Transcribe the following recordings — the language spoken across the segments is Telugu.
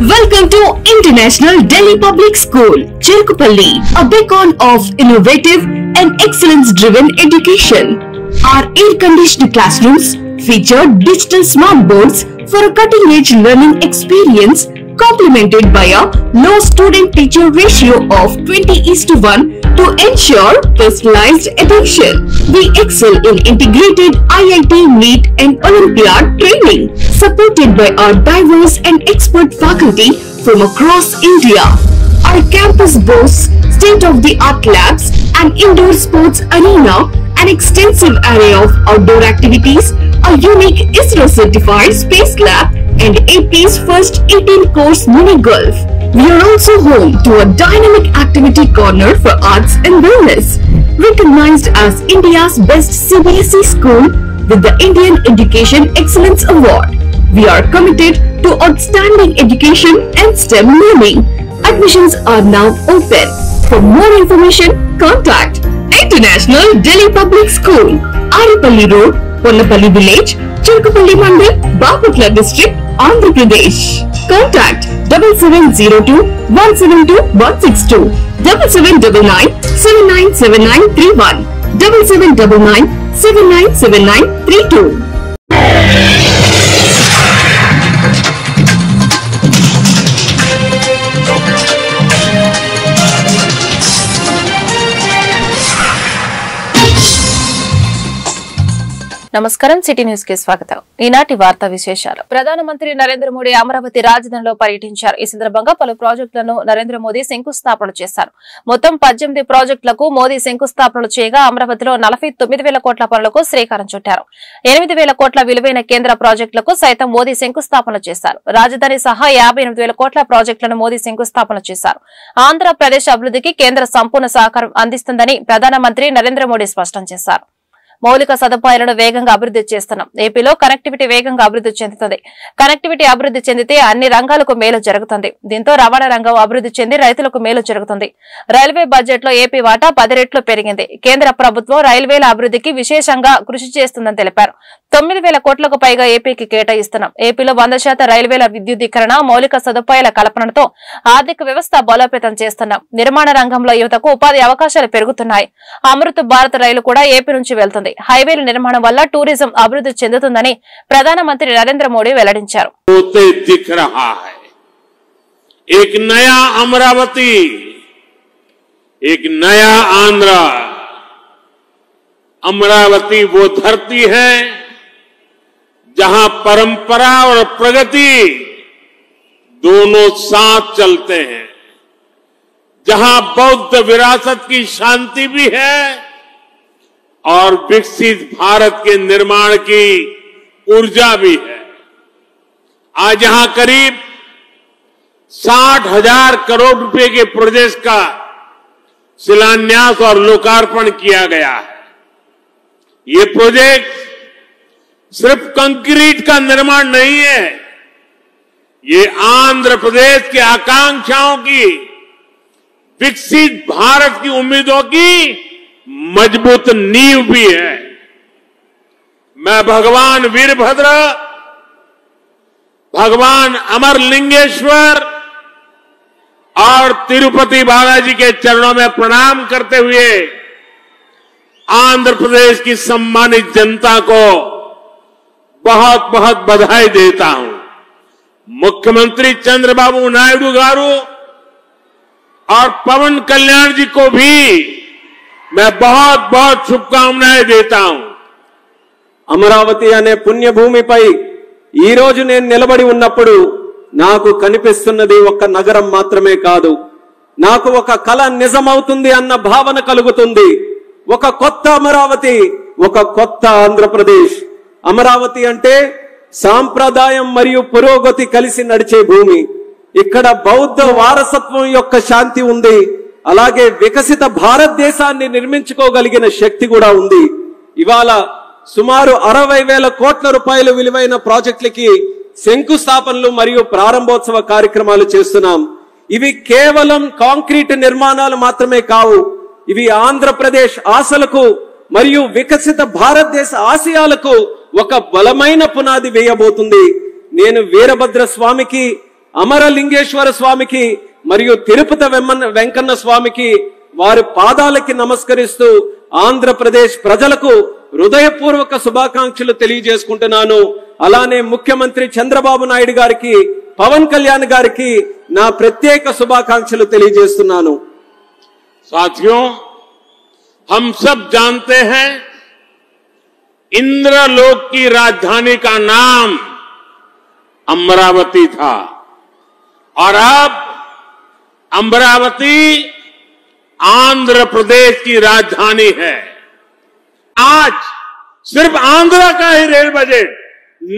Welcome to International Delhi Public School, Cherukupalli, a beacon of innovative and excellence-driven education. Our air-conditioned classrooms feature digital smart boards for a cutting-edge learning experience, complemented by a low student-teacher ratio of 20:1 to ensure personalized attention. We excel in integrated IIT, NEET and Olympiad training, supported by our diverse and expert faculty from across India. Our campus boasts state-of-the-art labs, an indoor sports arena, an extensive array of outdoor activities, a unique ISRO-certified space lab, and AP's first 18-course mini-golf. We are also home to a dynamic activity corner for arts and wellness, recognized as India's best CBSE school with the Indian Education Excellence Award. We are committed to outstanding education and STEM learning. Admissions are now open. For more information, contact International Delhi Public School, Aripalli Road, Ponnapalli Village, Cherukupalli Mandal, Baputla District, Andhra Pradesh. Contact 7702 172 162, 7799 797931, 7799 797932. నమస్కారం సిటీ న్యూస్ కి స్వాగతం. ఈనాటి వార్తా విశేషాలు. ప్రధానమంత్రి నరేంద్ర మోడీ అమరావతి రాజధానిలో పర్యటించారు. ఈ సందర్భంగా పలు ప్రాజెక్టులను నరేంద్ర మోదీ శంకుస్థాపన చేశారు. మొత్తం 18 ప్రాజెక్టులకు మోదీ శంకుస్థాపనలు చేయగా అమరావతిలో 49,000 కోట్ల పనులకు శ్రీకారం చుట్టారు. 8,000 కోట్ల విలువైన కేంద్ర ప్రాజెక్టులకు సైతం మోదీ శంకుస్థాపన చేశారు. రాజధాని సహా 58,000 కోట్ల ప్రాజెక్టులను మోదీ శంకుస్థాపన చేశారు. ఆంధ్రప్రదేశ్ అభివృద్ధికి కేంద్ర సంపూర్ణ సహకారం అందిస్తుందని ప్రధానమంత్రి నరేంద్ర మోడీ స్పష్టం చేశారు. మౌలిక సదుపాయాలను వేగంగా అభివృద్ధి చేస్తున్నాం. ఏపీలో కనెక్టివిటీ వేగంగా అభివృద్ధి చెందుతుంది. కనెక్టివిటీ అభివృద్ధి చెందితే అన్ని రంగాలకు మేలు జరుగుతుంది. దీంతో రవాణా రంగం అభివృద్ధి చెంది రైతులకు మేలు జరుగుతుంది. రైల్వే బడ్జెట్ లో ఏపీ వాటా 10 రెట్లు పెరిగింది. కేంద్ర ప్రభుత్వం రైల్వేల అభివృద్ధికి విశేషంగా కృషి చేస్తుందని తెలిపారు. 9,000 కోట్లకు పైగా ఏపీకి కేటాయిస్తున్నాం. ఏపీలో 100% రైల్వేల విద్యుదీకరణ, మౌలిక సదుపాయాల కల్పనతో ఆర్థిక వ్యవస్థ బలోపేతం చేస్తున్నాం. నిర్మాణ రంగంలో యువతకు ఉపాధి అవకాశాలు పెరుగుతున్నాయి. అమృత్ భారత్ రైలు కూడా ఏపీ నుంచి వెళ్తుంది. హైవేల నిర్మాణం వల్ల టూరిజం అభివృద్ధి చెందుతుందని ప్రధానమంత్రి నరేంద్ర మోడీ వెల్లడించారు. एक नया अमरावती, एक नया आंध्र। अमरावती वो धरती है जहां परंपरा और प्रगति दोनों साथ चलते हैं, जहां बौद्ध विरासत की शांति भी है और विकसित भारत के निर्माण की ऊर्जा भी है। आज यहां करीब 60,000 करोड़ रुपए के प्रोजेक्ट का शिलान्यास और लोकार्पण किया गया है। ये प्रोजेक्ट सिर्फ कंक्रीट का निर्माण नहीं है, ये आंध्र प्रदेश की आकांक्षाओं की, विकसित भारत की उम्मीदों की मजबूत नींव भी है। मैं भगवान वीरभद्र, भगवान अमरलिंगेश्वर और तिरुपति बालाजी के चरणों में प्रणाम करते हुए आंध्र प्रदेश की सम्मानित जनता को बहुत बहुत बधाई देता हूं। मुख्यमंत्री चंद्रबाबू नायडू गारू और पवन कल्याण जी को भी मैं बहुत बहुत शुभकामनाएं देता हूं। అమరావతి అనే పుణ్యభూమిపై ఈ రోజు నేను నిలబడి ఉన్నప్పుడు నాకు కనిపిస్తున్నది ఒక నగరం మాత్రమే కాదు, నాకు ఒక కల నిజమవుతుంది అన్న భావన కలుగుతుంది. ఒక కొత్త అమరావతి, ఒక కొత్త ఆంధ్రప్రదేశ్. అమరావతి అంటే సాంప్రదాయం మరియు పురోగతి కలిసి నడిచే భూమి. ఇక్కడ బౌద్ధ వారసత్వం యొక్క శాంతి ఉంది. అలాగే వికసిత భారతదేశాన్ని నిర్మించుకోగలిగిన శక్తి కూడా ఉంది. ఇవాళ సుమారు 60,000 కోట్ల రూపాయల విలువైన ప్రాజెక్టులకి శంకుస్థాపనలు మరియు ప్రారంభోత్సవ కార్యక్రమాలు చేస్తున్నాం. ఇవి కేవలం కాంక్రీట్ నిర్మాణాలు మాత్రమే కావు. ఇవి ఆంధ్రప్రదేశ్ ఆశలకు మరియు వికసిత భారతదేశ ఆశయాలకు ఒక బలమైన పునాది వేయబోతుంది. నేను వీరభద్ర స్వామికి అమరలింగేశ్వర స్వామికి మరియు తిరుపతి వెంకన్న స్వామికి వారి పాదాలకి నమస్కరిస్తూ ఆంధ్రప్రదేశ్ ప్రజలకు హృదయపూర్వక శుభాకాంక్షలు తెలియజేసుకుంటున్నాను. అలానే ముఖ్యమంత్రి చంద్రబాబు నాయుడు గారికి, పవన్ కళ్యాణ్ గారికి నా ప్రత్యేక శుభాకాంక్షలు తెలియజేస్తున్నాను. साथियों, हम सब जानते हैं इंद्रलोक की राजधानी का नाम अमरावती था और अब अमरावती आंध्र प्रदेश की राजधानी है. आज सिर्फ आंध्र का ही रेल बजट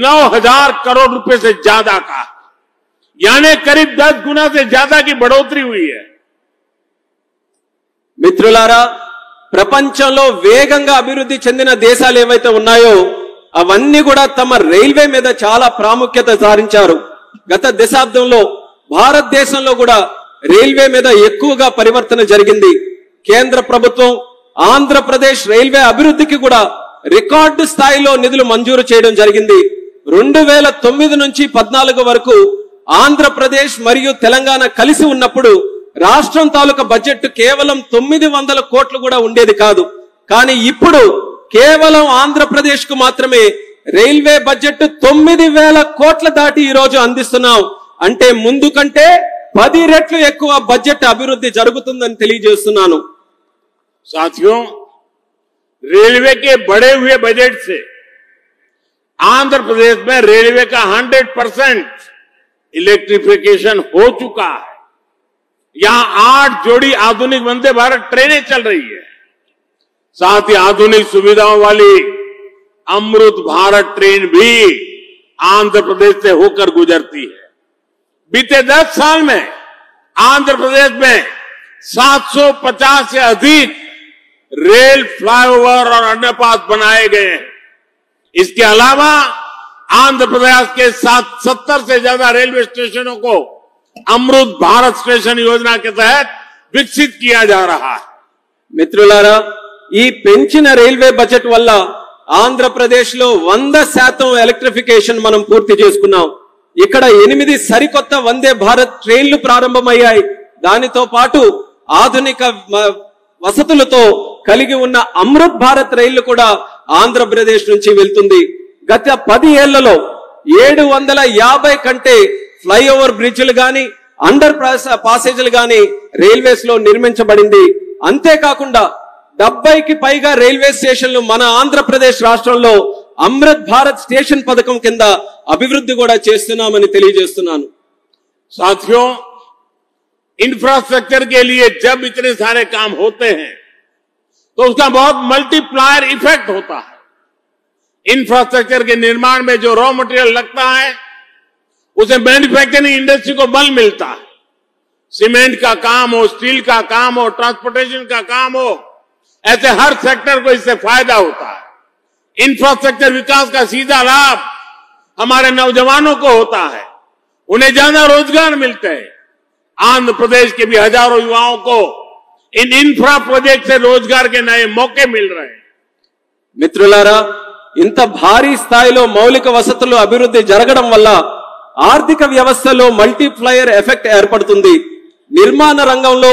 9,000 करोड़ रुपए से ज्यादा का, यानी करीब 10 गुना से ज्यादा की बढ़ोतरी हुई है. మిత్రులారా, ప్రపంచంలో వేగంగా అభివృద్ధి చెందిన దేశాలు ఏవైతే ఉన్నాయో అవన్నీ కూడా తమ రైల్వే మీద చాలా ప్రాముఖ్యత సారించారు. గత దశాబ్దంలో భారతదేశంలో కూడా రైల్వే మీద ఎక్కువగా పరివర్తన జరిగింది. కేంద్ర ప్రభుత్వం ఆంధ్రప్రదేశ్ రైల్వే అభివృద్ధికి కూడా రికార్డు స్థాయిలో నిధులు మంజూరు చేయడం జరిగింది. 2009 నుంచి 14 వరకు ఆంధ్రప్రదేశ్ మరియు తెలంగాణ కలిసి ఉన్నప్పుడు రాష్ట్రం తాలూకా బడ్జెట్ కేవలం 900 కోట్లు కూడా ఉండేది కాదు. కానీ ఇప్పుడు కేవలం ఆంధ్రప్రదేశ్ కు మాత్రమే రైల్వే బడ్జెట్ 9,000 కోట్ల దాటి ఈ రోజు అందిస్తున్నాం. అంటే ముందు కంటే 10 రెట్లు ఎక్కువ బడ్జెట్ అభివృద్ధి జరుగుతుందని తెలియజేస్తున్నాను. साथियों, रेलवे के बढ़े हुए बजट से आंध्र प्रदेश में रेलवे का 100% इलेक्ट्रिफिकेशन हो चुका है. यहां 8 जोड़ी आधुनिक वंदे भारत ट्रेनें चल रही है. साथ ही आधुनिक सुविधाओं वाली अमृत भारत ट्रेन भी आंध्र प्रदेश से होकर गुजरती है. बीते 10 साल में आंध्र प्रदेश में 750 से अधिक रेल फ्लाईओवर और अंडरपास बनाए गए हैं. इसके अलावा आंध्र प्रदेश के 70 से ज्यादा रेलवे स्टेशनों को अमृत भारत स्टेशन योजना के तहत विकसित किया जा रहा है. మిత్రులారా, ఈ పెంచిన రైల్వే బడ్జెట్ వల్ల ఆంధ్రప్రదేశ్ లో 100% ఎలక్ట్రిఫికేషన్ మనం పూర్తి చేసుకున్నాం. ఇక్కడ 8 సరికొత్త వందే భారత్ ట్రైన్లు ప్రారంభమయ్యాయి. దానితో పాటు ఆధునిక వసతులతో కలిగి ఉన్న అమృత్ భారత్ రైళ్లు కూడా ఆంధ్రప్రదేశ్ నుంచి వెళ్తుంది. గత 10 ఏళ్లలో 750 కంటే ఫ్లైఓవర్ బ్రిడ్జ్లు గాని, అండర్ పాసేజీలు గాని రైల్వేస్ లో నిర్మించబడింది. అంతేకాకుండా 70కి పైగా రైల్వే స్టేషన్లు మన ఆంధ్రప్రదేశ్ రాష్ట్రంలో అమృత్ భారత్ స్టేషన్ పథకం కింద అభివృద్ధి కూడా చేస్తున్నామని తెలియజేస్తున్నాను. साथियों, इंफ्रास्ट्रक्चर के लिए जब इतने सारे काम होते हैं तो उसका बहुत मल्टीप्लायर इफेक्ट होता है. इंफ्रास्ट्रक्चर के निर्माण में जो रॉ मटेरियल लगता है उसे मैन्युफैक्चरिंग इंडस्ट्री को बल मिलता है. सीमेंट का काम हो, स्टील का काम हो, ट्रांसपोर्टेशन का काम हो, ऐसे हर सेक्टर को इससे फायदा होता है. इंफ्रास्ट्रक्चर विकास का सीधा लाभ हमारे नौजवानों को होता है. उन्हें ज्यादा रोजगार मिलते हैं. आंध्र प्रदेश के भी हजारों युवाओं को इन इंफ्रा प्रोजेक्ट से रोजगार के नए मौके मिल रहे हैं. మిత్రులారా, ఇంత భారీ స్థాయిలో మౌలిక వసతులు అభివృద్ధి జరగడం వల్ల ఆర్థిక వ్యవస్థలో మల్టీప్లయర్ ఎఫెక్ట్ ఏర్పడుతుంది. నిర్మాణ రంగంలో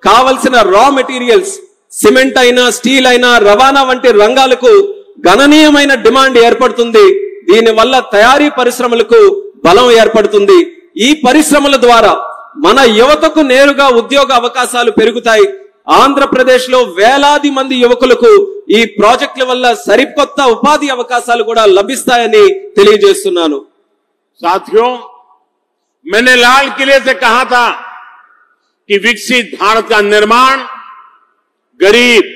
కావలసిన రా మెటీరియల్స్, సిమెంట్ అయినా, స్టీల్ అయినా, రవాణా వంటి రంగాలకు గణనీయమైన డిమాండ్ ఏర్పడుతుంది. దీనివల్ల తయారీ పరిశ్రమలకు బలం ఏర్పడుతుంది. ఈ పరిశ్రమల ద్వారా మన యువతకు నేరుగా ఉద్యోగ అవకాశాలు పెరుగుతాయి. ఆంధ్రప్రదేశ్ లో వేలాది మంది యువకులకు ఈ ప్రాజెక్టుల వల్ల సరికొత్త ఉపాధి అవకాశాలు కూడా లభిస్తాయని తెలియజేస్తున్నాను. साथियों, मैंने लाल किले से कहा था कि विकसित भारत का निर्माण गरीब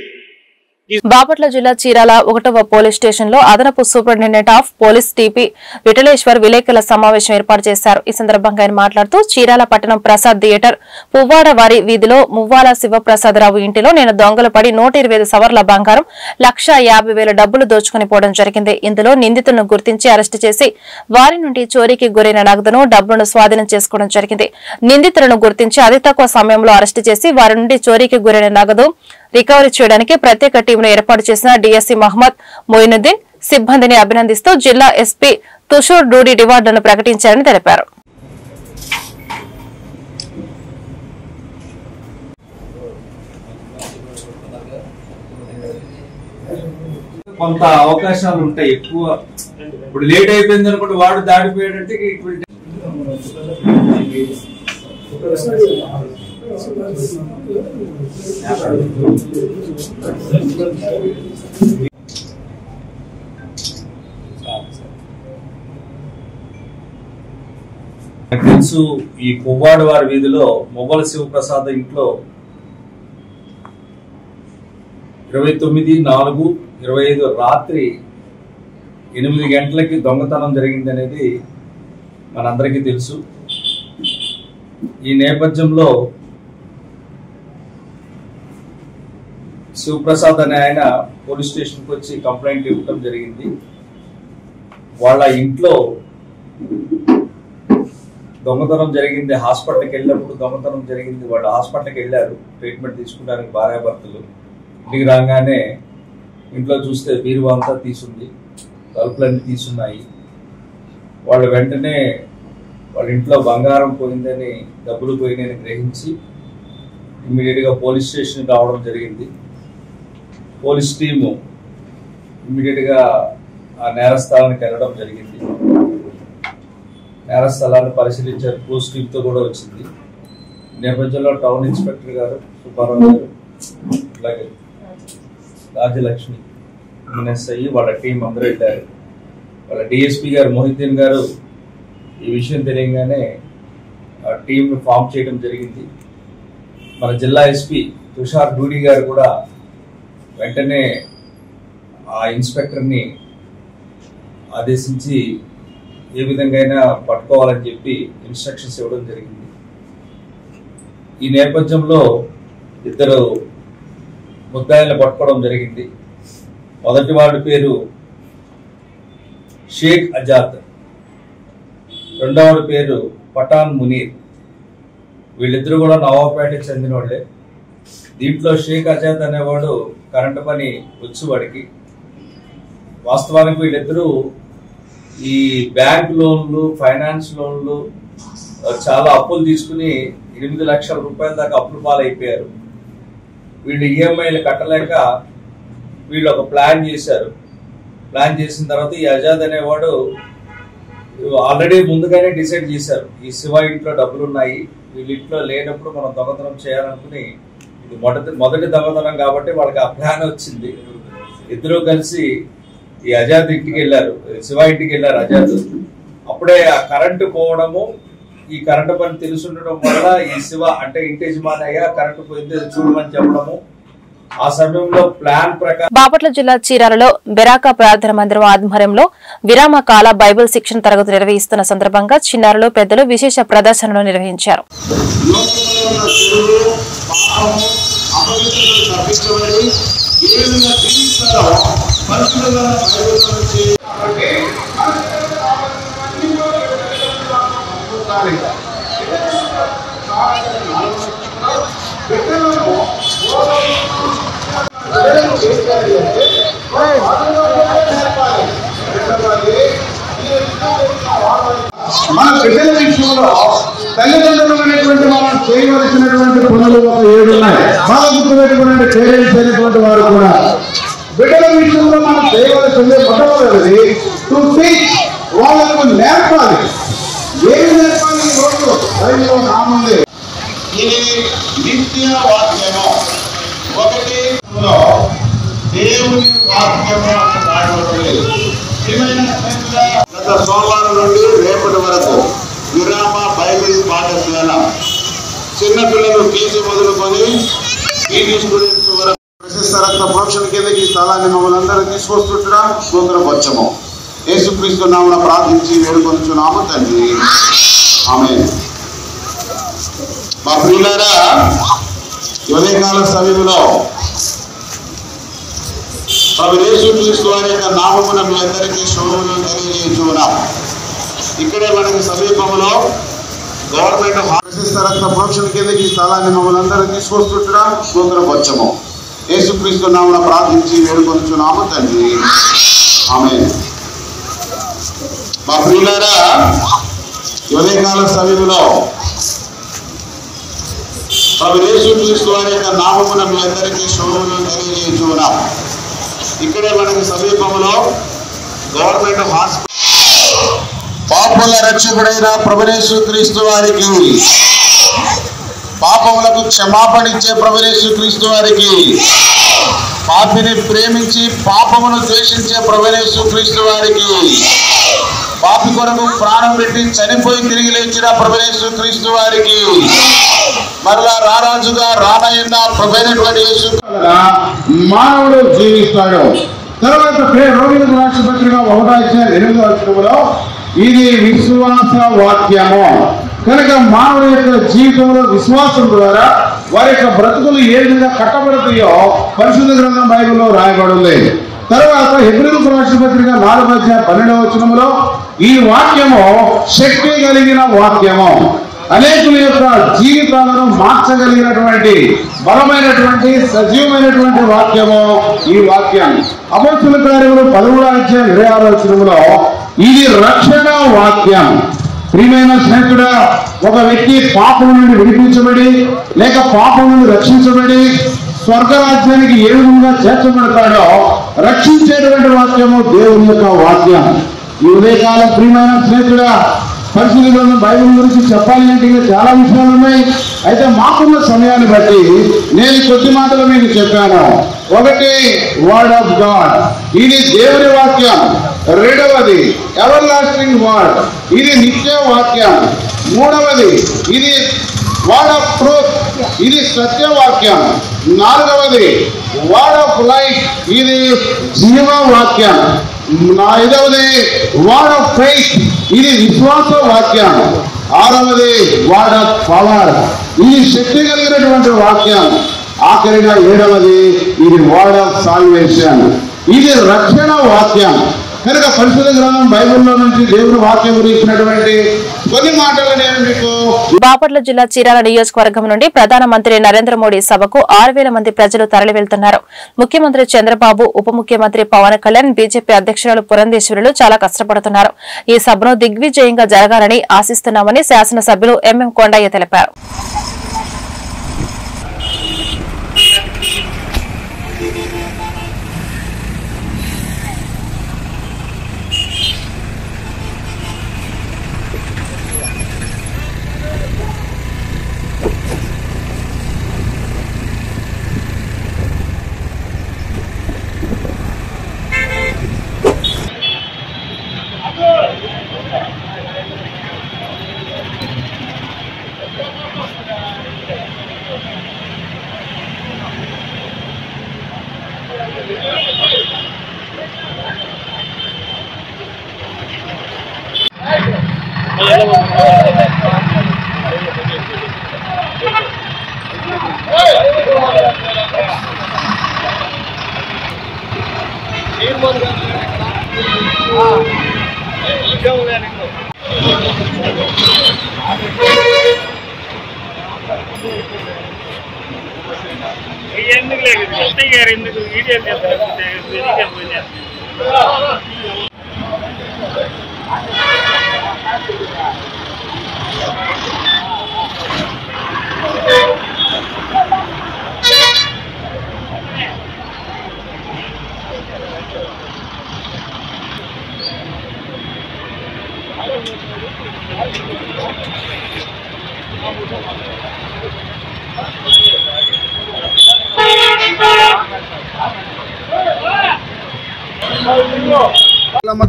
బాపట్ల జిల్లా చీరాల 1వ పోలీస్ స్టేషన్ లో అదనపు superintendent of police TP Vithaleshwar విలేకరుల సమావేశం ఏర్పాటు చేశారు. ఈ సందర్భంగా ఆయన మాట్లాడుతూ చీరాల పట్టణం ప్రసాద్ థియేటర్ పువ్వాడ వారి వీధిలో మువ్వాల శివప్రసాదరావు ఇంటిలో నేను దొంగలు పడి 125 సవర్ల బంగారం 1,50,000 డబ్బులు దోచుకుని పోవడం జరిగింది. ఇందులో నిందితులను గుర్తించి అరెస్టు చేసి వారి నుండి చోరీకి గురైన నగదును డబ్బులను స్వాధీనం చేసుకోవడం జరిగింది. నిందితులను గుర్తించి అతి తక్కువ సమయంలో అరెస్టు చేసి వారి నుండి చోరీకి గురైన నగదు రికవరీ చేయడానికి ప్రత్యేక టీంను ఏర్పాటు చేసిన డీఎస్సీ మహమ్మద్ మొయినుద్దీన్ సిబ్బందిని అభినందిస్తూ జిల్లా ఎస్పీ తుషూర్ డూడి రివార్డులను ప్రకటించారని తెలిపారు. కొంత అవకాశాలు ఉంటాయి ఎక్కువ. ఇప్పుడు లేట్ అయిపోయింది అనుకుంటే వాడు దాడిపోయాడంటే నాకు తెలుసు ఈ పువ్వాడ వారి వీధిలో మొబల శివప్రసాద్ ఇంట్లో 29/4/25 రాత్రి 8 గంటలకి దొంగతనం జరిగింది అనేది మనందరికీ తెలుసు. ఈ నేపథ్యంలో శివప్రసాద్ అనే ఆయన పోలీస్ స్టేషన్కి వచ్చి కంప్లైంట్ ఇవ్వడం జరిగింది. వాళ్ళ ఇంట్లో దొంగతనం జరిగింది, హాస్పిటల్కి వెళ్ళినప్పుడు దొంగతనం జరిగింది. వాళ్ళు హాస్పిటల్కి వెళ్ళారు ట్రీట్మెంట్ తీసుకోవడానికి భార్యాభర్తలు. ఇంటికి రాగానే ఇంట్లో చూస్తే బీరువా అంతా తీసుంది, తలుపులన్నీ తీసున్నాయి. వాళ్ళు వెంటనే వాళ్ళ ఇంట్లో బంగారం పోయిందని, డబ్బులు పోయినాయని గ్రహించి ఇమ్మీడియట్గా పోలీస్ స్టేషన్కి రావడం జరిగింది. పోలీస్ టీము ఇమ్మీడియట్గా ఆ నేరస్థలానికి వెళ్ళడం జరిగింది. నేరస్థలాన్ని పరిశీలించారు, పోలీస్ టీంతో కూడా వచ్చింది. నేపథ్యంలో టౌన్ ఇన్స్పెక్టర్ గారు సుబ్బారావు గారు, అలాగే రాజ్యలక్ష్మి ఎస్ఐ వాళ్ళ టీం అందరూ వెళ్ళారు. వాళ్ళ డిఎస్పీ గారు మొహిద్దీన్ గారు ఈ విషయం తెలియగానే ఆ టీంను ఫామ్ చేయడం జరిగింది. మన జిల్లా ఎస్పీ తుషార్ డూడి గారు కూడా వెంటనే ఆ ఇన్స్పెక్టర్ని ఆదేశించి ఏ విధంగా అయినా పట్టుకోవాలని చెప్పి ఇన్స్ట్రక్షన్స్ ఇవ్వడం జరిగింది. ఈ నేపథ్యంలో 2 ముద్దాయిలను పట్టుకోవడం జరిగింది. మొదటి వాడి పేరు షేక్ అజాద్, రెండవది పేరు పఠాన్ మునీర్. వీళ్ళిద్దరూ కూడా నవాబుపేటకి చెందిన వాళ్ళే. దీంట్లో షేక్ అజాద్ అనేవాడు కరెంటు పని వచ్చు వాడికి. వాస్తవానికి వీళ్ళిద్దరూ ఈ బ్యాంక్ లోన్లు, ఫైనాన్స్ లోన్లు చాలా అప్పులు తీసుకుని 8 లక్షల రూపాయల దాకా అప్పులు పాలైపోయారు. వీళ్ళు ఈఎంఐలు కట్టలేక వీళ్ళు ఒక ప్లాన్ చేశారు. ప్లాన్ చేసిన తర్వాత ఈ అజాద్ అనేవాడు ఆల్రెడీ ముందుగానే డిసైడ్ చేశారు, ఈ శివ ఇంట్లో డబ్బులు ఉన్నాయి, వీళ్ళ ఇంట్లో లేనప్పుడు మనం దొంగతనం చేయాలనుకుని, ఇది మొదటి దొంగతనం కాబట్టి వాళ్ళకి ఆ ప్లాన్ వచ్చింది. ఇద్దరూ కలిసి ఈ అజాద్ ఇంటికి వెళ్ళారు, శివ ఇంటికి వెళ్ళారు అజాద్. అప్పుడే ఆ కరెంటు పోవడము, ఈ కరెంటు పని తెలుసుండడం వల్ల ఈ శివ అంటే ఇంటి యజమానయ్య కరెంటు పోయింది చూడమని చెప్పడము. ఆ సమయంలో ప్లాన్ ప్రకారం బాపట్ల జిల్లా చీరాలలో బెరాకా ప్రార్థన మందిరం ఆధ్వర్యంలో విరామ కాల బైబిల్ శిక్షణ తరగతి నిర్వహిస్తున్న సందర్భంగా చిన్నారులు, పెద్దలు విశేష ప్రదర్శనలు నిర్వహించారు. మన బిడ్డల విషయంలో తల్లిదండ్రులు అనేటువంటి మనం చేయవలసినటువంటి పనులు ఒక 7 ఉన్నాయి. బాగా గుర్తుపెట్టుకునే చేయవలసినటువంటి వారు కూడా బిడ్డల విషయంలో మనం చేయవలసింది మొట్టమొదటిది టు టీచ్, వాళ్ళకు నేర్పాలి. ఏమి నేర్పాలి? ఈ రోజు బైబిల్లో నామంది ఇది నిత్య వాక్యము. ఒకటి దేవుని వాక్యము రాయబడింది. గత సోమవారం నుండి రేపటి వరకు విరామ బైబిల్ పాఠశాల చిన్నపిల్లలు టీసీ మొదలుకొని పీజీ స్టూడెంట్స్ వరకు ప్రశస్త రక్త ప్రోక్షణ కిందకి ఈ స్థలాన్ని మమ్మల్ని అందరూ తీసుకొస్తుంటున్నాం. స్వతంత్రపరచము యేసుక్రీస్తు నామమున ప్రార్థించి వేడుకొనుచున్నాము తండ్రి, ఆమేన్. మా ప్రియులారా, ఉదయకాల సమయంలో ప్రభు యేసుక్రీస్తు వారి యొక్క నామమున మీ అందరికీ శుభములు తెలియజేస్తున్నాం. ఇక్కడే మనకి సమీపంలో గవర్నమెంట్ ప్రశస్త రక్త ప్రోక్షణ కిందకి ఈ స్థలాన్ని మమ్మల్ని అందరూ తీసుకొస్తుంటున్నాం. స్వతంత్రపరచము యేసుక్రీస్తు నామమున ప్రార్థించి వేడుకొనుచున్నాము తండ్రి, ఆమేన్. మా ప్రియులారా, ఉదయకాల సమయంలో ప్రభు యేసుక్రీస్తు వారి యొక్క నామమున మీ అందరికీ శుభములు తెలియజేస్తున్నాం. ఇక్కడే మనకి సమీపంలో గవర్నమెంట్ హాస్పిటల్ పాపుల రక్షకుడైన ప్రభుయేసు క్రీస్తు వారికి, పాపములకు క్షమాపణ ఇచ్చే ప్రభుయేసు క్రీస్తు వారికి, పాపిని ప్రేమించి పాపమును ద్వేషించే ప్రభుయేసు క్రీస్తు వారికి, పాపి కొరకు ప్రాణం పెట్టి చనిపోయి తిరిగి లేచిన ప్రభుయేసు క్రీస్తు వారికి, మరలా రారాజుగా రానయ్యున్న ప్రభువైనటువంటి యేసు మానవుడు జీవిస్తాడు. తర్వాత రోమిలకు రాసిన పత్రిక 1:8 ఇది విశ్వాస వాక్యము. కనుక మానవుడి యొక్క జీవితంలో విశ్వాసం ద్వారా వారి యొక్క బ్రతుకులు ఏ విధంగా కట్టబడతాయో పరిశుద్ధ గ్రంథం బైబిల్లో రాయబడింది. తర్వాత హెబ్రీయులకు రాసిన పత్రిక 4:12 ఈ వాక్యము శక్తి కలిగిన వాక్యము, అనేకుల యొక్క జీవితాలను మార్చగలిగినటువంటి బలమైనటువంటి సజీవమైనటువంటి వాక్యము ఈ వాక్యం. అపొస్తలుల కార్యములు 13:26 ఇది రక్షణ వాక్యం. ప్రియమైన స్నేహితుడా, ఒక వ్యక్తి పాపం నుండి విడిపించబడి లేక పాపం నుండి రక్షించబడి స్వర్గరాజ్యానికి ఏ విధంగా చేర్చబడతాడో రక్షించేటువంటి వాక్యము దేవుని యొక్క వాక్యం. ఈ ఉదయకాలం ప్రియమైన స్నేహితుడా, పరిశుద్ధ గ్రంథం బైబిల్ గురించి చెప్పాలి అంటే చాలా విషయాలు ఉన్నాయి. అయితే మాకున్న సమయాన్ని బట్టి నేను కొద్ది మాటలు మీకు చెప్పాను. ఒకటి వర్డ్ ఆఫ్ గాడ్, ఇది దేవుని వాక్యం. రెండవది ఎవర్ లాస్టింగ్ వర్డ్, ఇది నిత్య వాక్యం. మూడవది ఇది వర్డ్ ఆఫ్ ట్రూత్, ఇది సత్యవాక్యం. నాలుగవది వర్డ్ ఆఫ్ లైఫ్, ఇది జీవవాక్యం. ఐదవది వర్డ్ ఆఫ్ ఫెయిత్, ఇది విశ్వాస వాక్యం. ఆరవది వర్డ్ ఆఫ్ పవర్, ఇది శక్తి కలిగినటువంటి వాక్యం. ఆఖరిగా ఏడవది ఇది వర్డ్ ఆఫ్ సాల్వేషన్, ఇది రక్షణ వాక్యం. కనుక పరిశుద్ధ గ్రంథం బైబిల్లో నుంచి దేవుని వాక్యం గురించినటువంటి కొన్ని మాటలు నేను మీకు. బాపట్ల జిల్లా చీరాల నియోజకవర్గం నుండి ప్రధానమంత్రి నరేంద్ర మోడీ సభకు 6,000 మంది ప్రజలు తరలి వెళ్తున్నారు. ముఖ్యమంత్రి చంద్రబాబు, ఉప ముఖ్యమంత్రి పవన్ కళ్యాణ్, బీజేపీ అధ్యక్షురాలు పురంధేశ్వరులు చాలా కష్టపడుతున్నారు. ఈ సభను దిగ్విజయంగా జరగాలని ఆశిస్తున్నామని శాసనసభ్యులు ఎంఎం కొండయ్య తెలిపారు.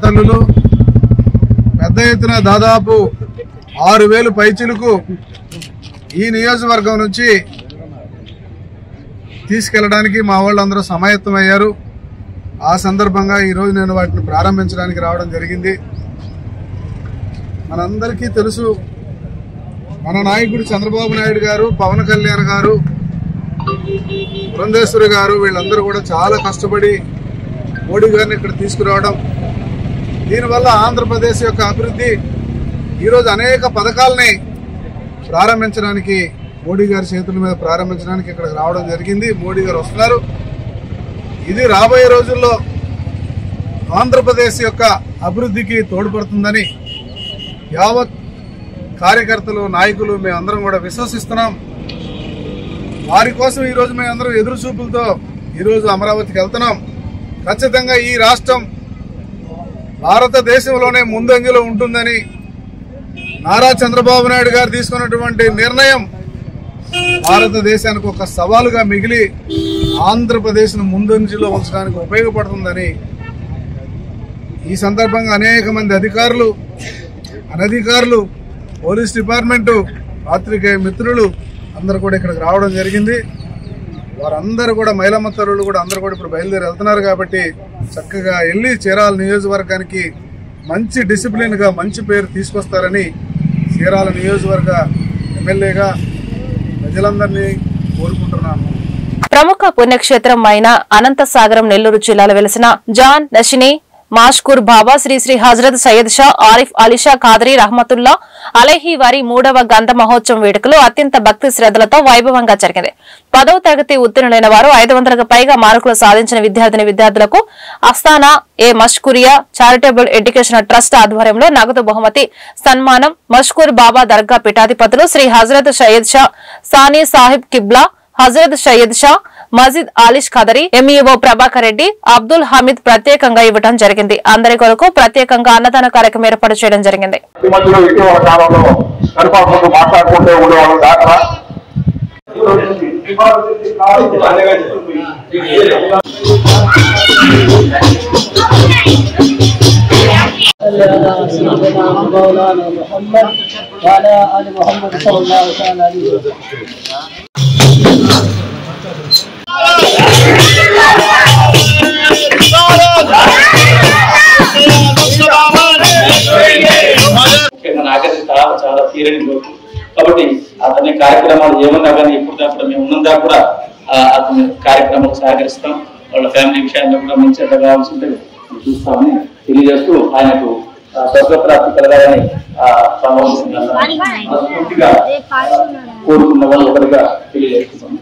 తల్లులు పెద్ద ఎత్తున దాదాపు 6,000 పైచిలకు ఈ నియోజకవర్గం నుంచి తీసుకెళ్లడానికి మా వాళ్ళందరూ సమాయత్తమయ్యారు. ఆ సందర్భంగా ఈరోజు నేను వాటిని ప్రారంభించడానికి రావడం జరిగింది. మనందరికీ తెలుసు, మన నాయకుడు చంద్రబాబు నాయుడు గారు, పవన్ కళ్యాణ్ గారు, పురంధేశ్వరి గారు వీళ్ళందరూ కూడా చాలా కష్టపడి మోడీ గారిని ఇక్కడ తీసుకురావడం, దీనివల్ల ఆంధ్రప్రదేశ్ యొక్క అభివృద్ధి ఈరోజు అనేక పథకాలని ప్రారంభించడానికి మోడీ గారి చేతుల మీద ప్రారంభించడానికి ఇక్కడికి రావడం జరిగింది. మోడీ గారు వస్తున్నారు. ఇది రాబోయే రోజుల్లో ఆంధ్రప్రదేశ్ యొక్క అభివృద్ధికి తోడ్పడుతుందని యావత్ కార్యకర్తలు, నాయకులు మేమందరం కూడా విశ్వసిస్తున్నాం. వారి కోసం ఈరోజు మేమందరం ఎదురు చూపులతో ఈరోజు అమరావతికి వెళ్తున్నాం. ఖచ్చితంగా ఈ రాష్ట్రం భారతదేశంలోనే ముందంజలో ఉంటుందని నారా చంద్రబాబు నాయుడు గారు తీసుకున్నటువంటి నిర్ణయం భారతదేశానికి ఒక సవాలుగా మిగిలి ఆంధ్రప్రదేశ్ను ముందంజలో ఉంచడానికి ఉపయోగపడుతుందని ఈ సందర్భంగా అనేక మంది అధికారులు, అనధికారులు, పోలీస్ డిపార్ట్మెంటు, పాత్రికేయ మిత్రులు అందరూ కూడా ఇక్కడికి రావడం జరిగింది. వారందరూ కూడా మహిళమ్మ తల్లులు కూడా అందరూ కూడా ఇప్పుడు బయలుదేరి వెళ్తున్నారు కాబట్టి చక్కగా వెళ్ళి చీరాల నియోజకవర్గానికి మంచి డిసిప్లిన్గా మంచి పేరు తీసుకొస్తారని చీరాల నియోజకవర్గ ఎమ్మెల్యేగా ప్రజలందరినీ కోరుకుంటున్నాను. ప్రముఖ పుణ్యక్షేత్రం అయిన అనంతసాగరం నెల్లూరు జిల్లాలో వెలిసిన జాన్ నషిని మాష్కూర్ బాబా శ్రీ శ్రీ హజరత్ సయ్యద్ షా ఆరిఫ్ అలీషా ఖాదరీ రహమతుల్లా అలైహి వారి 3వ గంధ మహోత్సవం వేడుకలు అత్యంత భక్తి శ్రద్ధలతో వైభవంగా జరిగింది. 10వ తరగతి ఉత్తీర్ణులైన వారు 500కు పైగా మార్కులు సాధించిన విద్యార్థులకు అస్తానా ఏ మష్కూరియా చారిటబుల్ ఎడ్యుకేషన్ ట్రస్ట్ ఆధ్వర్యంలో నగదు బహుమతి సన్మానం మష్కూర్ బాబా దర్గా పీఠాధిపతులు శ్రీ హజరత్ సయ్యద్ షా సానీ సాహిబ్ కిబ్లా హజరత్ సయ్యద్ షా మజీద్ ఆలిష్ ఖదరీ ఎంఈఓ ప్రభాకర్ రెడ్డి అబ్దుల్ హమీద్ ప్రత్యేకంగా ఇవ్వడం జరిగింది. అందరి కొరకు ప్రత్యేకంగా అన్నదాన కార్యక్రమం ఏర్పాటు చేయడం జరిగింది. నాకైతే చాలా తీరని లోటు కాబట్టి అతని కార్యక్రమాలు ఏమన్నా కానీ ఎప్పుడు దాకా మేము ఉన్నదా కూడా అతని కార్యక్రమాలు సహకరిస్తాం. వాళ్ళ ఫ్యామిలీ విషయాల్లో కూడా మంచిగా కావాల్సి ఉంటుంది చూస్తామని తెలియజేస్తూ ఆయనకు స్వర్గప్రాప్తి కలగాలని పూర్తిగా కోరుకున్న వాళ్ళు ఒకరిగా తెలియజేస్తున్నాం.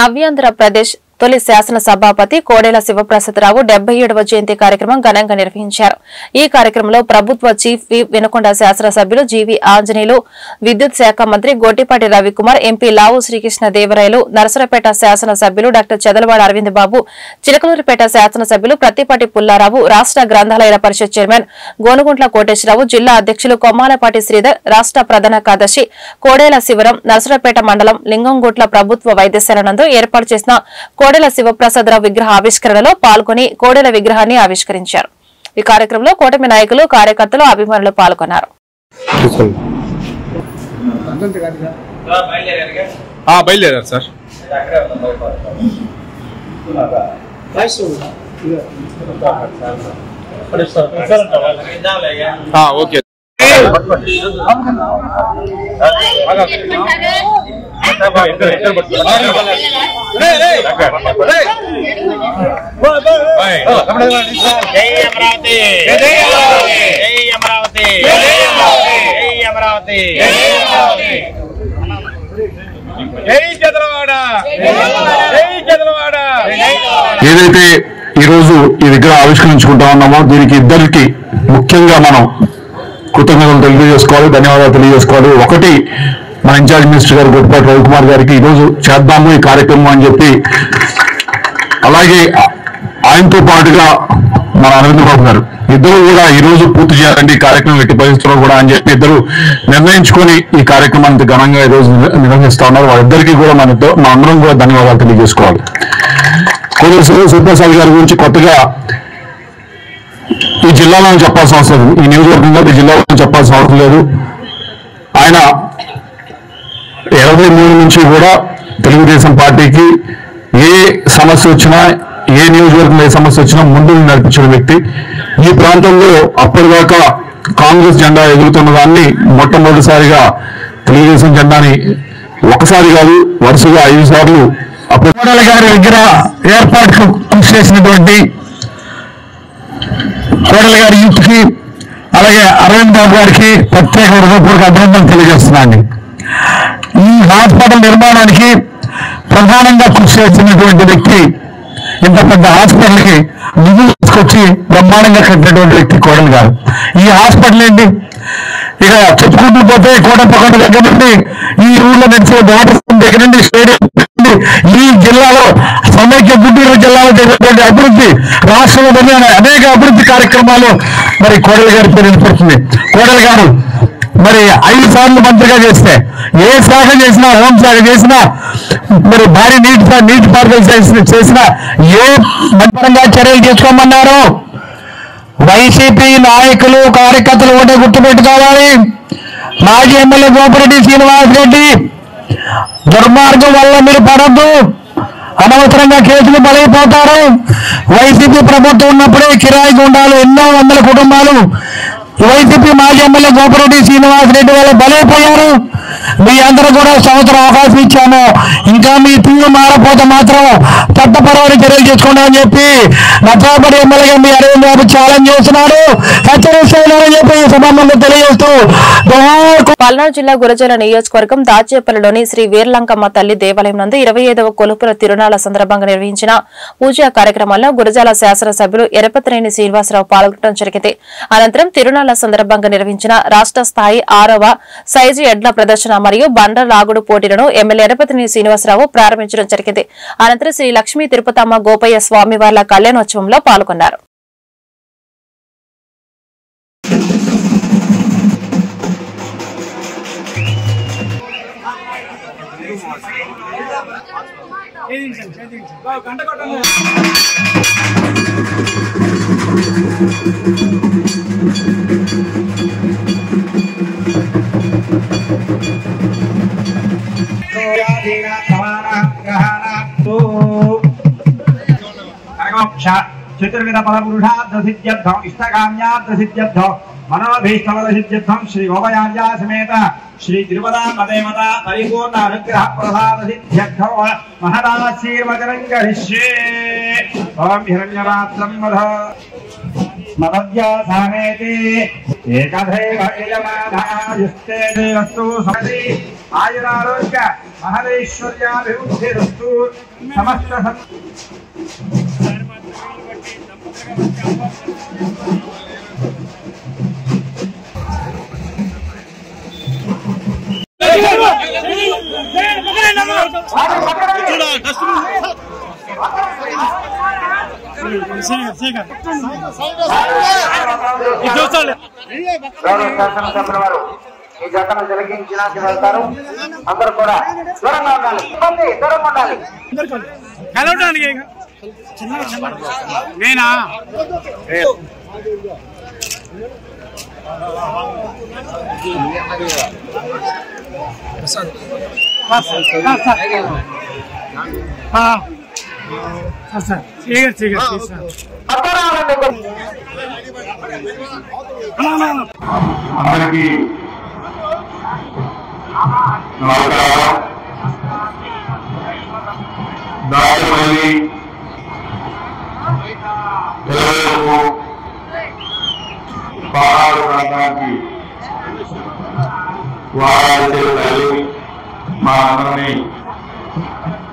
నవ్యాంధ్రప్రదేశ్ తొలి శాసన సభాపతి కోడెల శివప్రసాదరావు 77వ జయంతి కార్యక్రమం ఘనంగా నిర్వహించారు. ఈ కార్యక్రమంలో ప్రభుత్వ చీఫ్ విప్ వినుకొండ శాసనసభ్యులు జీవి ఆంజనేయులు, విద్యుత్ శాఖ మంత్రి గొట్టిపాటి రవికుమార్, ఎంపీ లావు శ్రీకృష్ణ దేవరాయలు, నరసరావుపేట శాసనసభ్యులు డాక్టర్ చదలవాడ అరవింద్ బాబు, చిలకలూరిపేట శాసనసభ్యులు ప్రత్తిపాటి పుల్లారావు, రాష్ట్ర గ్రంథాలయాల పరిషత్ చైర్మన్ గోనుగుంట్ల కోటేశ్వరరావు, జిల్లా అధ్యక్షులు కొమ్మాలపాటి శ్రీధర్, రాష్ట్ర ప్రధాన కార్యదర్శి కోడెల శివరం, నరసరావుపేట మండలం లింగంగుట్ల ప్రభుత్వ వైద్యశాల నందు ఏర్పాటు చేసిన కోడెల శివప్రసాదరావు విగ్రహ ఆవిష్కరణలో పాల్గొని కోడెల విగ్రహాన్ని ఆవిష్కరించారు. ఈ కార్యక్రమంలో కూటమి నాయకులు, కార్యకర్తలు, అభిమానులు పాల్గొన్నారు. బయలుదేరారు సార్. ఓకే ఏదైతే ఈరోజు ఈ విగ్రహం ఆవిష్కరించుకుంటా ఉన్నామో దీనికి ఇద్దరికి ముఖ్యంగా మనం కృతజ్ఞతలు తెలియజేసుకోవాలి, ధన్యవాదాలు తెలియజేసుకోవాలి. ఒకటి మన ఇన్ఛార్జ్ మినిస్టర్ గారు గొట్టిపాటి రవికుమార్ గారికి ఈరోజు చేద్దాము ఈ కార్యక్రమం అని చెప్పి, అలాగే ఆయనతో పాటుగా మన అరవింద్ బాబు గారు ఇద్దరు కూడా ఈరోజు పూర్తి చేయాలండి ఈ కార్యక్రమం ఎట్టి పరిస్థితుల్లో కూడా అని చెప్పి ఇద్దరు నిర్ణయించుకొని ఈ కార్యక్రమాన్ని ఘనంగా ఈరోజు నిర్వహిస్తా ఉన్నారు. వాళ్ళిద్దరికీ కూడా మన అందరం కూడా ధన్యవాదాలు తెలియజేసుకోవాలి. కోడెల శివప్రసాద్ గారి గురించి కొత్తగా ఈ జిల్లాలో చెప్పాల్సిన అవసరం లేదు, ఈ నియోజకవర్గంలో ఈ జిల్లాలో చెప్పాల్సిన అవసరం లేదు. ఆయన 23 నుంచి కూడా తెలుగుదేశం పార్టీకి ఏ సమస్య వచ్చినా, ఏ నియోజకవర్గంలో ఏ సమస్య వచ్చినా ముందు నడిపించిన వ్యక్తి. ఈ ప్రాంతంలో అప్పటిదాకా కాంగ్రెస్ జెండా ఎగురుతున్న దాన్ని మొట్టమొదటిసారిగా తెలుగుదేశం జెండాని ఒకసారి కాదు వరుసగా 5 సార్లు కోడెల గారి విగ్రహ ఏర్పాటుకు కృషి చేసినటువంటి కోడెల గారి యూత్కి, అలాగే అరవింద్ బాబు గారికి ప్రత్యేక హృదయపూర్వక అభినందనలు తెలియజేస్తున్నాను. ఈ హాస్పిటల్ నిర్మాణానికి ప్రధానంగా కృషి చేసినటువంటి వ్యక్తి, ఇంత పెద్ద హాస్పిటల్కి నిధులు తీసుకొచ్చి బ్రహ్మాండంగా కట్టినటువంటి వ్యక్తి కోడెల గారు. ఈ హాస్పిటల్ ఏంటి, ఇక చెప్పుకుంటూ పోతే కోటప్పకొండ దగ్గర నుండి ఈ ఊళ్ళో నడిచే వాటర్ దగ్గర నుండి స్టేడియం ఈ జిల్లాలో సమైక్య గుంటూరు జిల్లాలో జరిగినటువంటి అభివృద్ధి, రాష్ట్రంలో అనేక అభివృద్ధి కార్యక్రమాలు మరి కోడలి గారి పేరు వినపడుతుంది. కోడలి గారు మరి 5 సార్లు మంత్రిగా చేస్తే ఏ శాఖ చేసినా, హోంశాఖ చేసినా, మరి భారీ నీటిపారుదల చేసినా ఏ మంత్రంగా చర్యలు తీసుకోమన్నారు? వైసీపీ నాయకులు కార్యకర్తలు ఒకటే గుర్తుపెట్టుకోవాలి. మాజీ ఎమ్మెల్యే గోపిరెడ్డి శ్రీనివాస్ రెడ్డి దుర్మార్గం వల్ల మీరు పడద్దు, అనవసరంగా కేసులు బలైపోతారు. వైసీపీ ప్రభుత్వం ఉన్నప్పుడే కిరాయి గుండాలు ఎన్నో వందల కుటుంబాలు వైసీపీ మాజీ ఎమ్మెల్యే గోపిరెడ్డి శ్రీనివాస్ రెడ్డి వాళ్ళు బలైపోయారు. మీ అందరూ కూడా సంవత్సరం అవకాశం ఇచ్చాము, ఇంకా మీ తీరు మారపోతే మాత్రం చట్టపరమైన చర్యలు తీసుకున్నామని చెప్పి నచ్చాపడి ఎమ్మెల్యేగా మీ అరవింద్ బాబు ఛాలెంజ్ చేస్తున్నారు, హెచ్చరిస్తున్నారని చెప్పి సభలో తెలియజేస్తూ. పల్నాడు జిల్లా గురజాల నియోజకవర్గం దాచేపల్లిలోని శ్రీ వీర్లంకమ్మ తల్లి దేవాలయం నందు 25వ కొలుపుల తిరునాళ్ల సందర్భంగా నిర్వహించిన పూజా కార్యక్రమాల్లో గురజాల శాసనసభ్యులు ఎరపతినేని శ్రీనివాసరావు పాల్గొనడం జరిగింది. అనంతరం తిరునాళ్ల సందర్భంగా నిర్వహించిన రాష్ట్ర స్థాయి 6వ సైజు ఎడ్ల ప్రదర్శన మరియు బండ లాగుడు పోటీలను ఎమ్మెల్యే ఎరపతినేని శ్రీనివాసరావు ప్రారంభించడం జరిగింది. అనంతరం శ్రీ లక్ష్మీ తిరుపతమ్మ గోపయ్య స్వామివార్ల కళ్యాణోత్సవంలో పాల్గొన్నారు. चतुर्विध फलपुरुषार्थसिद्ध्यर्थम इष्टकाम्यार्थसिद्ध्यर्थम मनोभीष्टफलसिद्ध्यर्थम श्री गोपयाज्ञा समेत श्री तिरुपतिदेवता परिपूर्ण अनुग्रह प्रसाद सिद्ध्यर्थम महदाशीर्वचनं करिष्ये। ओम हिरण्यरात्रं मध मदव्यासानेति एकधैव यजमानायुस्ते देवस्तु समति आयुरारोग्य महदैश्वर्याभिवृद्धिरस्तु समस्त ఈ జతను జరిగించినాకి వెళ్తారు. అందరూ కూడా దూరంగా ఉండాలి, దూరంగా ఉండాలి. నేనా అందరికీ నమస్కారం. దాచేపల్లి తెలంగాణకు పల్నాడు ప్రాంతానికి వారాల్సే తల్లి మా అందరినీ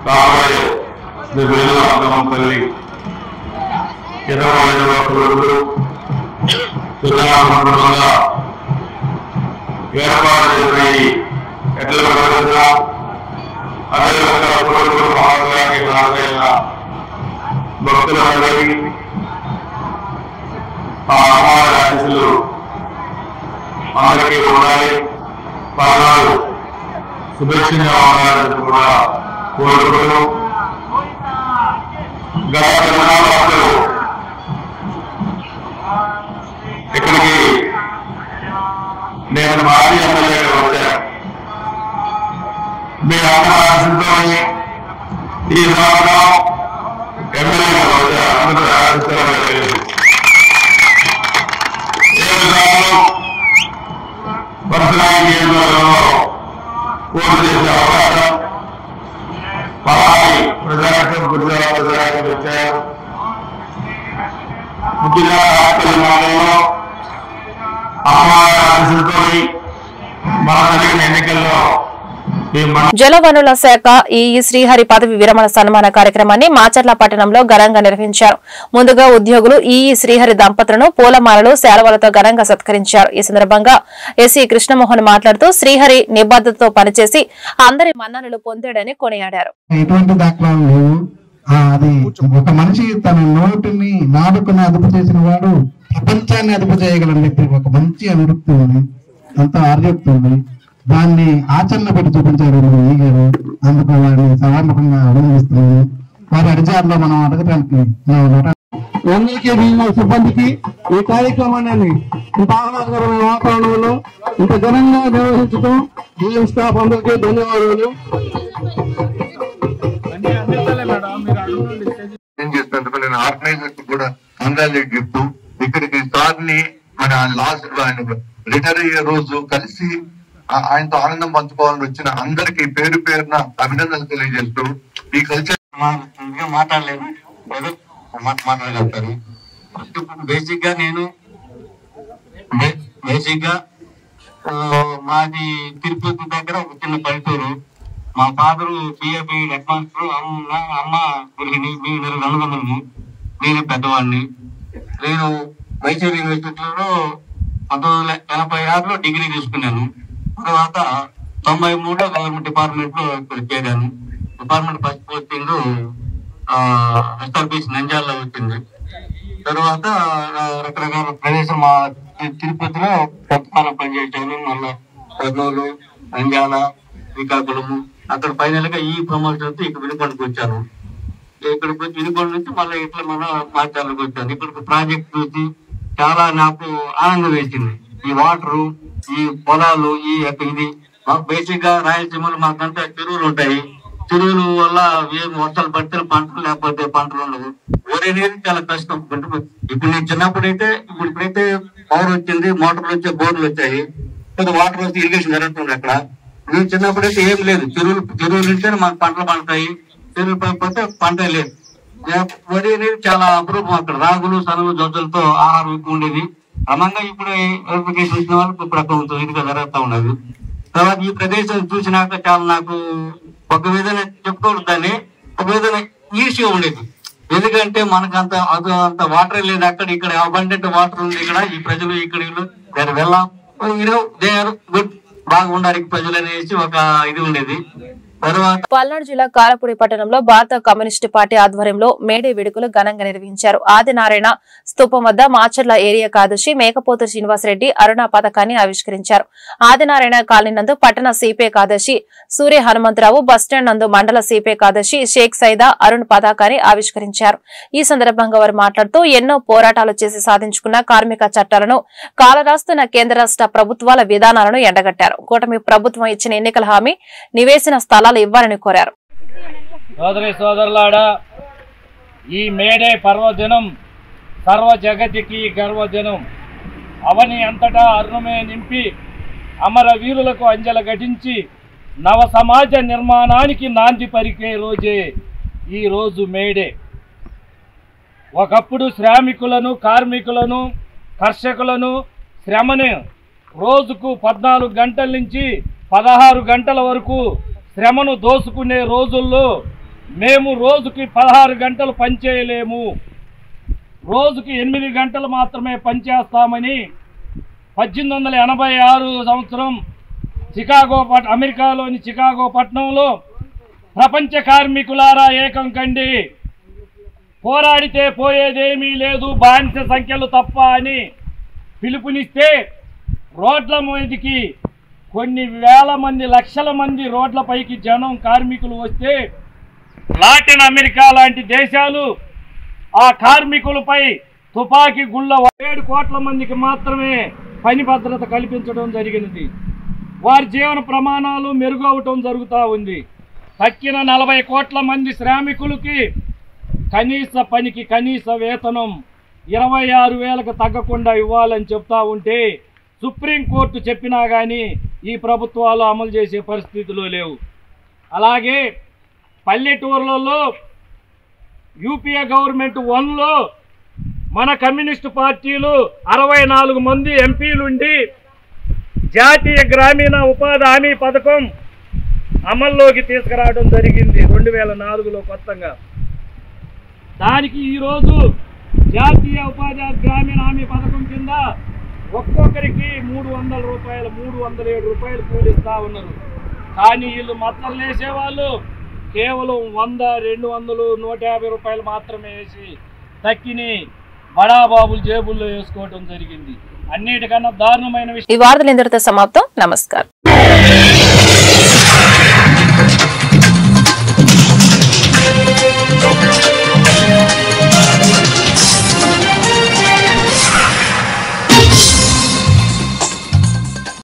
కాపాడే వేలువంకమ్మ తల్లి 25వ కొలుపులు తిరునాళ్ళ ఏర్పాటు చేసిన ఎడ్ల ప్రదర్శన, అదేవిధంగా కొలుపులు మహాత్మానికి హాజరైన భక్తులందరికీ ఆ అమ్మవారి ఆశీస్సులు అందరికీ ఉండాలి. పల్నాడు సుభిక్షంగా ఉండాలని కూడా కోరుకుంటూ గత తెలంగాణలో ఇక్కడికి నేను మాజీ ఎమ్మెల్యేగా వచ్చాను. మీ ఆశీస్సులతో ఈ సంవత్సరం ఎమ్మెల్యేగా వచ్చారు. అందరూ ఆశిస్తారని పరశురామ నియోజకవర్గంలో పోటీ చేసే అవకాశం పలాని ప్రజాక్షం గుజరాత్ ప్రజాక్షం వచ్చారు. ముఖ్యంగా రాష్ట్ర మండలంలో అమ్మవారి ఆశీస్సులతో మన జరిగిన ఎన్నికల్లో జలవనరుల శాఖ ఈఈ శ్రీహరి పదవి విరమణ సన్మాన కార్యక్రమాన్ని మాచర్ల పట్టణంలో ఘనంగా నిర్వహించారు. ముందుగా ఉద్యోగులు ఈఈ శ్రీహరి దంపతులను పూలమాలలు, శాలువలతో ఘనంగా సత్కరించారు. ఈ సందర్భంగా ఎస్సీ కృష్ణమోహన్ మాట్లాడుతూ శ్రీహరి నిబద్ధతతో పనిచేసి అందరి మన్ననలు పొందాడని కొనియాడారు. ఎటువంటి దాఖలాలు లేవు, అది ఒక మనిషి తన నోటిని నాలుకను అదుపు చేసిన వాడు ప్రపంచాన్ని అదుపు చేయగలని చెప్పి ఒక మంచి అనుభూతి ఉంది, ఎంతో ఆర్యోక్తి ఉంది. దాన్ని ఆచరణ పెట్టి చూపించారు ఈ గారు. అందుకు వారిని సభాముఖంగా అభినందిస్తున్నాను. వారి అడిచారులో మనం అడగడానికి సిబ్బందికి ఈ కార్యక్రమాన్ని ఇంత ఆహ్లాదకరమైన వాతావరణంలో ఇంత ఘనంగా నిర్వహించడం జిఎం స్టాఫ్ అందరికీ ధన్యవాదాలు. చేసినందుకు నేను ఆర్గనైజర్ కూడా కంగ్రాచులేట్ చెప్తూ ఇక్కడికి సార్ ని మన లాస్ట్ రిటైర్ అయ్యే రోజు కలిసి ఆయనతో ఆనందం పంచుకోవాలని వచ్చిన అందరికి పేరు పేరున అభినందనలు తెలియజేస్తూ ఈ కల్చర్ మాట్లాడలేదు మాట్లాడగలుగుతారు. బేసిక్ గా నేను మాది తిరుపతి దగ్గర ఒక చిన్న పల్లెటూరు. మా ఫాదరు బిఏబి హెడ్ మాస్టర్, అమ్మ గృహిణి, మేము నలుగురు, నేను పెద్దవాడిని. నేను మైసూర్ యూనివర్సిటీలో 1986లో డిగ్రీ తీసుకున్నాను. తర్వాత 93లో గవర్నమెంట్ డిపార్ట్మెంట్ లో ఇక్కడ చేరాను. డిపార్ట్మెంట్ ఫస్ట్ పోస్టింగ్ ఎస్ఆర్బిసి నంద్యాలలో వచ్చింది. తర్వాత రకరకాల ప్రదేశం మా తిరుపతిలో కొంతకాలం పనిచేశాను. మళ్ళా కర్నూలు, నంద్యాల, శ్రీకాకుళము, అక్కడ ఫైనల్ గా ఈ ప్రమోషన్ ఇక్కడ వినుకొండకు వచ్చాను. ఇక్కడికి వచ్చి వినుకొండ నుంచి మళ్ళీ ఇట్లా మన మాచార్లకు వచ్చాను. ఇక్కడికి ప్రాజెక్ట్ చూసి చాలా నాకు ఆనందం వేసింది. ఈ వాటరు, ఈ పొలాలు, ఇది బేసిక్ గా రాయలసీమలో మాకంతా చెరువులు ఉంటాయి. చెరువుల వల్ల ఏం వర్షాలు పడితే పంటలు, లేకపోతే పంటలు ఉండవు. వరి అనేది చాలా కష్టం. ఇప్పుడు నేను చిన్నప్పుడైతే ఇప్పుడైతే పవర్ వచ్చింది, మోటార్లు వచ్చాయి, బోర్లు వచ్చాయి, వాటర్ వచ్చి ఇరిగేషన్ జరుగుతుంది. అక్కడ నేను చిన్నప్పుడైతే ఏం లేదు. చెరువుల నుంచే మాకు పంటలు పండుతాయి. చెరువులు పడిపోతే పంట లేదు. వరి అనేది చాలా అపురూపం. అక్కడ రాగులు, సనులు, జొజ్జలతో ఆహారం ఎక్కువ ఉండేది. క్రమంగా ఇప్పుడు ఎలక్ట్రిఫికేషన్ ఇచ్చిన వాళ్ళకి ఇప్పుడు అక్కడ ఇదిగా జరుగుతూ ఉన్నది. తర్వాత ఈ ప్రదేశం చూసినాక చాలా నాకు ఒక విధంగా చెప్పుకోవద్దని ఒక విధంగా ఈర్ష్య ఉండేది. ఎందుకంటే మనకు అంత వాటర్ లేదు. అక్కడ ఇక్కడ అబండెంట్ వాటర్ ఉంది. ఇక్కడ ఈ ప్రజలు ఇక్కడ వెళ్ళాం, దే ఆర్ గుడ్, బాగుండాలి ప్రజలు అనేసి ఒక ఇది ఉండేది. పల్నాడు జిల్లా కారపూడి పట్టణంలో భారత కమ్యూనిస్టు పార్టీ ఆధ్వర్యంలో మేడే వేడుకలు ఘనంగా నిర్వహించారు. ఆదినారాయణ స్తూపం వద్ద మాచర్ల ఏరియా కార్యదర్శి మేకపోతు శ్రీనివాసరెడ్డి అరుణ పథకాన్ని ఆవిష్కరించారు. ఆదినారాయణ కాలనీ నందు పట్టణ సిపిఐ కార్యదర్శి సూర్య హనుమంతరావు, బస్టాండ్ నందు మండల సిపిఐ కార్యదర్శి షేక్ సైదా అరుణ్ పతాకాన్ని ఆవిష్కరించారు. ఈ సందర్భంగా వారు మాట్లాడుతూ ఎన్నో పోరాటాలు చేసి సాధించుకున్న కార్మిక చట్టాలను కాలరాస్తున్న కేంద్ర రాష్ట్ర ప్రభుత్వాల విధానాలను ఎండగట్టారు. కూటమి ప్రభుత్వం ఇచ్చిన ఎన్నికల హామీ నివేశన స్థలాలు ఇవ్వాలని కోరారు. సోదరి సోదరులారా, ఈ మేడే పర్వదినం సర్వ జగతికి గర్వదినం. అవని అంతటా అరుణమే నింపి అమర వీరులకు అంజల ఘటించి నవ సమాజ నిర్మాణానికి నాంది పలికే రోజే ఈ రోజు మేడే. ఒకప్పుడు శ్రామికులను, కార్మికులను, కర్షకులను శ్రమను రోజుకు 14 గంటల నుంచి 16 గంటల వరకు శ్రమను దోసుకునే రోజుల్లో మేము రోజుకి 16 గంటలు పనిచేయలేము, రోజుకి 8 గంటలు మాత్రమే పనిచేస్తామని 1886 సంవత్సరం అమెరికాలోని చికాగో పట్టణంలో ప్రపంచ కార్మికులారా ఏకం కండి, పోరాడితే పోయేదేమీ లేదు, బానిస సంఖ్యలు తప్ప అని పిలుపునిస్తే రోడ్ల మీదకి కొన్ని వేల మంది, లక్షల మంది రోడ్లపైకి జనం, కార్మికులు వస్తే లాటిన్ అమెరికా లాంటి దేశాలు ఆ కార్మికులపై తుపాకీ గుళ్ళ 7 కోట్ల మందికి మాత్రమే పని భద్రత కల్పించడం జరిగినది. వారి జీవన ప్రమాణాలు మెరుగవటం జరుగుతూ ఉంది. తక్కిన 40 కోట్ల మంది శ్రామికులకి కనీస పనికి కనీస వేతనం 26,000కు తగ్గకుండా ఇవ్వాలని చెప్తా ఉంటే సుప్రీంకోర్టు చెప్పినా కానీ ఈ ప్రభుత్వాలు అమలు చేసే పరిస్థితులు లేవు. అలాగే పల్లెటూర్లలో యూపీఏ గవర్నమెంట్ 1లో మన కమ్యూనిస్టు పార్టీలు 64 మంది ఎంపీలుండి జాతీయ గ్రామీణ ఉపాధి హామీ పథకం అమల్లోకి తీసుకురావడం జరిగింది 2004లో కొత్తగా. దానికి ఈరోజు జాతీయ ఉపాధి గ్రామీణ హామీ పథకం కింద ఒక్కొక్కరికి 300 రూపాయలు, 307 రూపాయలు కూలిస్తా ఉన్నారు. కానీ వీళ్ళు మచ్చలు వేసేవాళ్ళు కేవలం 100, 200, 150 రూపాయలు మాత్రమే వేసి తక్కిని బడాబాబులు జేబుల్లో వేసుకోవడం జరిగింది. అన్నిటికన్నా దారుణమైన విషయం. ఈ వార్తలు ఇంతటితో సమాప్తం. నమస్కారం.